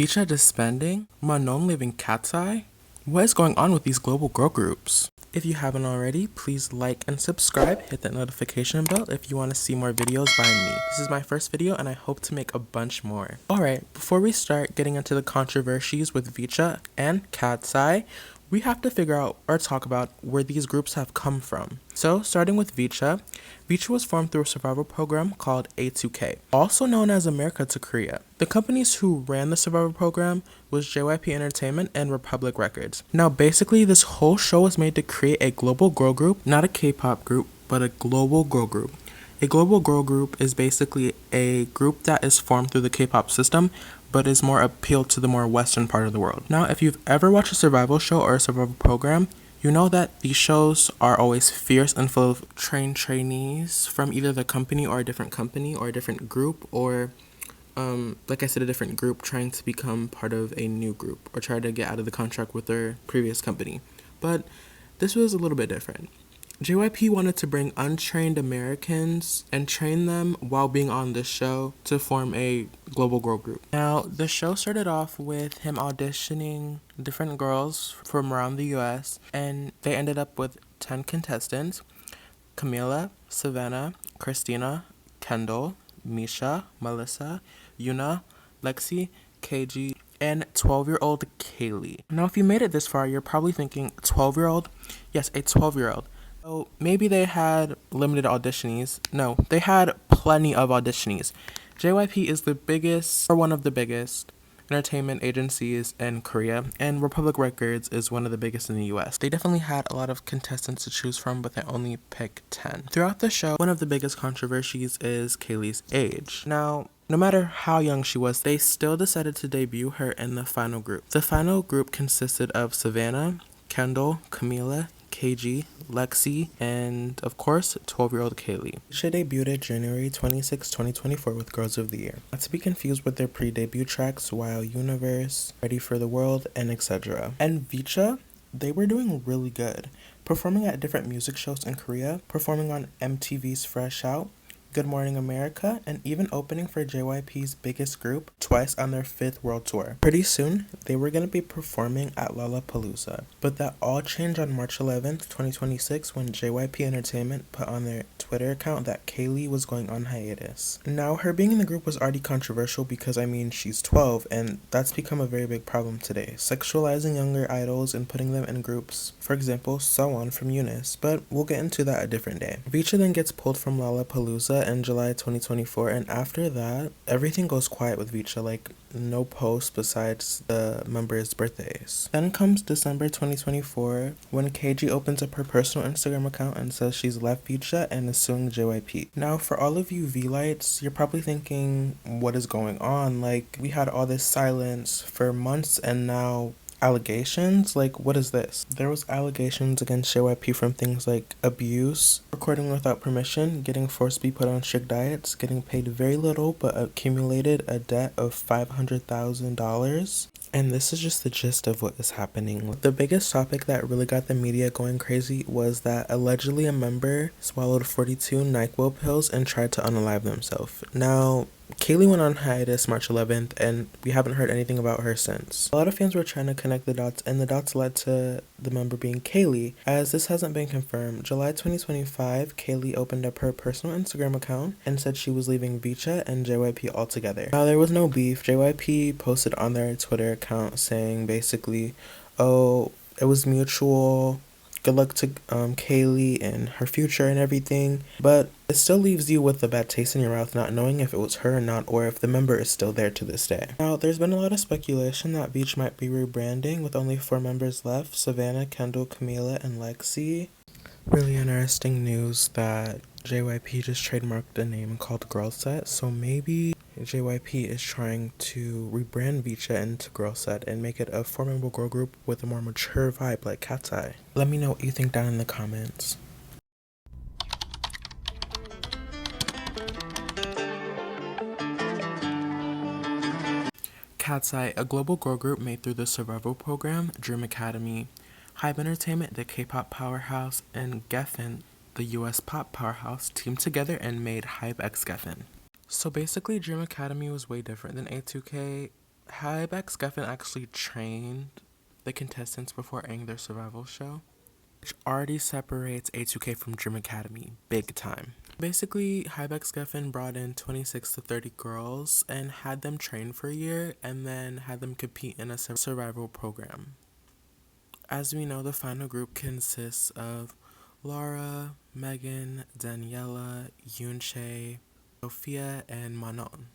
VCHA disbanding? MANON leaving KATSEYE? What is going on with these global girl groups? If you haven't already, please like and subscribe, hit that notification bell if you want to see more videos by me. This is my first video and I hope to make a bunch more. Alright, before we start getting into the controversies with VCHA and KATSEYE, we have to figure out or talk about where these groups have come from. So, starting with VCHA, VCHA was formed through a survival program called A2K, also known as America to Korea. The companies who ran the survival program was JYP Entertainment and Republic Records. Now, basically, this whole show was made to create a global girl group, not a K-pop group, but a global girl group. A global girl group is basically a group that is formed through the K-pop system, but is more appealed to the more Western part of the world. Now, if you've ever watched a survival show or a survival program, you know that these shows are always fierce and full of trained trainees from either the company or a different group, or like I said, a different group trying to become part of a new group or try to get out of the contract with their previous company. But this was a little bit different. JYP wanted to bring untrained Americans and train them while being on the show to form a global girl group. Now, the show started off with him auditioning different girls from around the US, and they ended up with 10 contestants: Camila, Savannah, Christina, Kendall, Misha, Melissa, Yuna, Lexi, KG, and 12-year-old Kaylee. Now, if you made it this far, you're probably thinking, 12-year-old? Yes, a 12-year-old. So maybe they had limited auditionees. No, they had plenty of auditionees. JYP is the biggest, or one of the biggest, entertainment agencies in Korea, and Republic Records is one of the biggest in the US. They definitely had a lot of contestants to choose from, but they only picked 10. Throughout the show, one of the biggest controversies is Kaylee's age. Now, no matter how young she was, they still decided to debut her in the final group. The final group consisted of Savannah, Kendall, Camila, KG, Lexi, and of course, 12-year-old Kaylee. She debuted January 26, 2024 with Girls of the Year. Not to be confused with their pre-debut tracks, Wild Universe, Ready for the World, and etc. And VCHA, they were doing really good, performing at different music shows in Korea, performing on MTV's Fresh Out, Good Morning America, and even opening for JYP's biggest group twice on their 5th world tour. Pretty soon, they were going to be performing at Lollapalooza, but that all changed on March 11th, 2026 when JYP Entertainment put on their Twitter account that Kaylee was going on hiatus. Now, her being in the group was already controversial because, she's 12, and that's become a very big problem today, sexualizing younger idols and putting them in groups. For example, SoWon from Eunice, but we'll get into that a different day. VCHA then gets pulled from Lollapalooza in July 2024, and after that, everything goes quiet with VCHA, like no posts besides the members' birthdays. Then comes December 2024 when KG opens up her personal Instagram account and says she's left VCHA and is suing JYP. Now, for all of you V-lights, you're probably thinking, what is going on? Like, we had all this silence for months and now allegations? Like, what is this? There was allegations against JYP from things like abuse, recording without permission, getting forced to be put on strict diets, getting paid very little but accumulated a debt of $500,000. And this is just the gist of what is happening. The biggest topic that really got the media going crazy was that allegedly a member swallowed 42 NyQuil pills and tried to unalive themselves. Now, Kaylee went on hiatus March 11th, and we haven't heard anything about her since. A lot of fans were trying to connect the dots, and the dots led to the member being Kaylee, as this hasn't been confirmed. July 2025, Kaylee opened up her personal Instagram account and said she was leaving VCHA and JYP altogether. Now, there was no beef. JYP posted on their Twitter account saying basically, oh, it was mutual, good luck to Kaylee and her future and everything, but it still leaves you with a bad taste in your mouth not knowing if it was her or not, or if the member is still there to this day. Now, there's been a lot of speculation that VCHA might be rebranding with only 4 members left: Savannah, Kendall, Camila, and Lexi. Really interesting news that JYP just trademarked a name called Girl Set, so maybe JYP is trying to rebrand VCHA into Girl Set and make it a 4-member girl group with a more mature vibe like KATSEYE. Let me know what you think down in the comments. KATSEYE, a global girl group made through the survival program Dream Academy. HYBE Entertainment, the K-pop powerhouse, and Geffen, the US pop powerhouse, teamed together and made HYBE x Geffen. So basically, Dream Academy was way different than A2K. Hybex Geffen actually trained the contestants before airing their survival show, which already separates A2K from Dream Academy, big time. Basically, Hybex Geffen brought in 26 to 30 girls and had them train for a year and then had them compete in a survival program. As we know, the final group consists of Laura, Megan, Daniela, Yunche, Sophia, and Manon.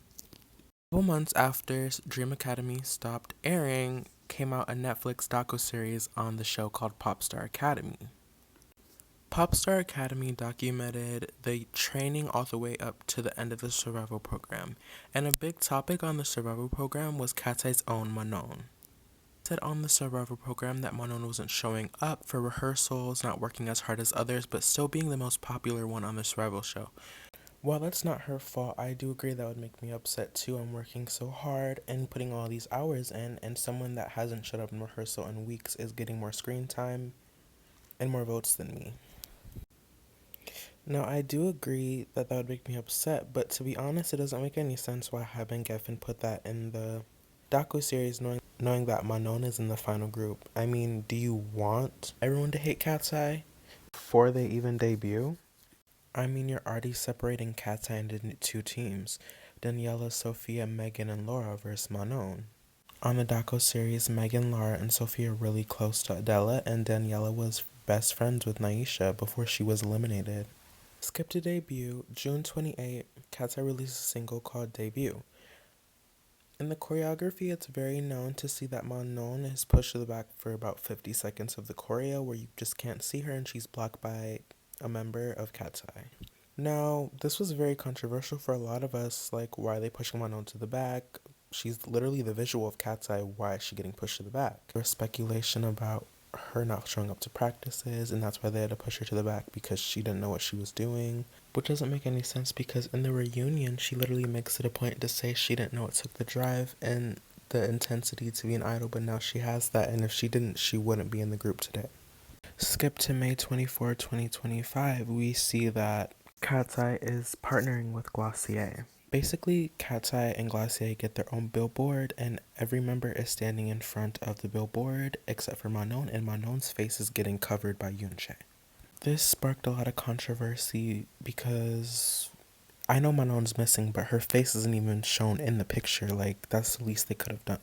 A couple months after Dream Academy stopped airing, came out a Netflix docuseries on the show called Popstar Academy. Popstar Academy documented the training all the way up to the end of the survival program, and a big topic on the survival program was KATSEYE's own Manon. Said on the survival program that Manon wasn't showing up for rehearsals, not working as hard as others, but still being the most popular one on the survival show. While that's not her fault, I do agree that would make me upset too. I'm working so hard and putting all these hours in, and someone that hasn't showed up in rehearsal in weeks is getting more screen time and more votes than me. Now, I do agree that would make me upset, but to be honest, it doesn't make any sense why Hybex Geffen put that in the docuseries knowing that Manon is in the final group. I mean, do you want everyone to hate KATSEYE before they even debut? I mean, you're already separating KATSEYE into two teams, Daniela, Sophia, Megan, and Laura versus Manon. On the docuseries, Megan, Laura, and Sophia are really close to Adela, and Daniela was best friends with Naisha before she was eliminated. Skip to debut, June 28, KATSEYE released a single called Debut. In the choreography, it's very known to see that Manon is pushed to the back for about 50 seconds of the choreo where you just can't see her and she's blocked by a member of KATSEYE. Now, this was very controversial for a lot of us, like, why are they pushing Manon to the back? She's literally the visual of KATSEYE, why is she getting pushed to the back? There was speculation about her not showing up to practices, and that's why they had to push her to the back because she didn't know what she was doing, which doesn't make any sense because in the reunion, she literally makes it a point to say she didn't know it took the drive and the intensity to be an idol, but now she has that, and if she didn't, she wouldn't be in the group today. Skip to May 24, 2025, we see that KATSEYE is partnering with Glossier. Basically, KATSEYE and Glossier get their own billboard, and every member is standing in front of the billboard except for Manon, and Manon's face is getting covered by Yunche. This sparked a lot of controversy because I know Manon's missing, but her face isn't even shown in the picture. Like, that's the least they could have done.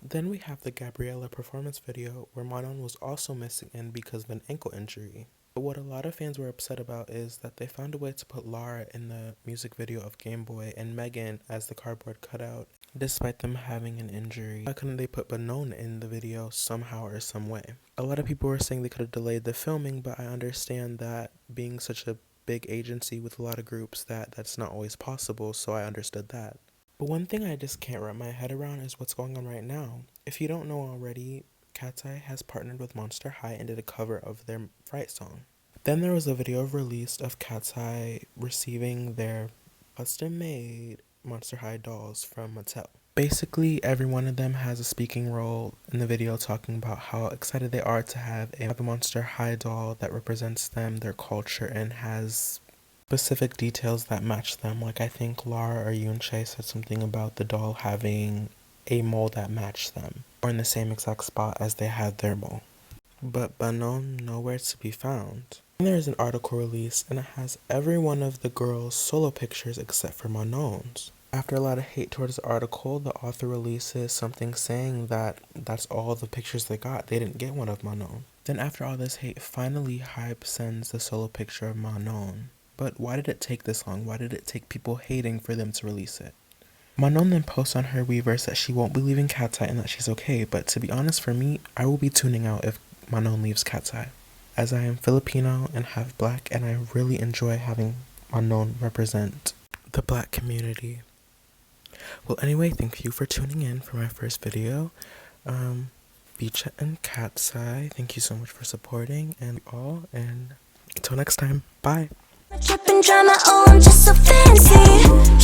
Then we have the Gabriella performance video where Manon was also missing in because of an ankle injury. But what a lot of fans were upset about is that they found a way to put Lara in the music video of Game Boy and Megan as the cardboard cutout, despite them having an injury. Why couldn't they put Manon in the video somehow or some way? A lot of people were saying they could have delayed the filming, but I understand that being such a big agency with a lot of groups that's not always possible, so I understood that. But one thing I just can't wrap my head around is what's going on right now. If you don't know already, KATSEYE has partnered with Monster High and did a cover of their Fright song. Then there was a video released of KATSEYE receiving their custom-made Monster High dolls from Mattel. Basically, every one of them has a speaking role in the video talking about how excited they are to have a Monster High doll that represents them, their culture, and has specific details that match them. Like, I think Lara or Yunche said something about the doll having a mole that matched them, or in the same exact spot as they had their mole. But Manon nowhere to be found. And there's an article released, and it has every one of the girls' solo pictures except for Manon's. After a lot of hate towards the article, the author releases something saying that that's all the pictures they got. They didn't get one of Manon. Then after all this hate, finally Hype sends the solo picture of Manon. But why did it take this long? Why did it take people hating for them to release it? Manon then posts on her Weverse that she won't be leaving KATSEYE and that she's okay, but to be honest, for me, I will be tuning out if Manon leaves KATSEYE, as I am Filipino and half black, and I really enjoy having Manon represent the black community. Well, anyway, thank you for tuning in for my first video. VCHA and KATSEYE, thank you so much for supporting, and all, and until next time, bye! Trippin' drama, oh I'm just so fancy.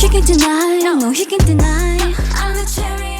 You can deny, no, you can deny. I'm the cherry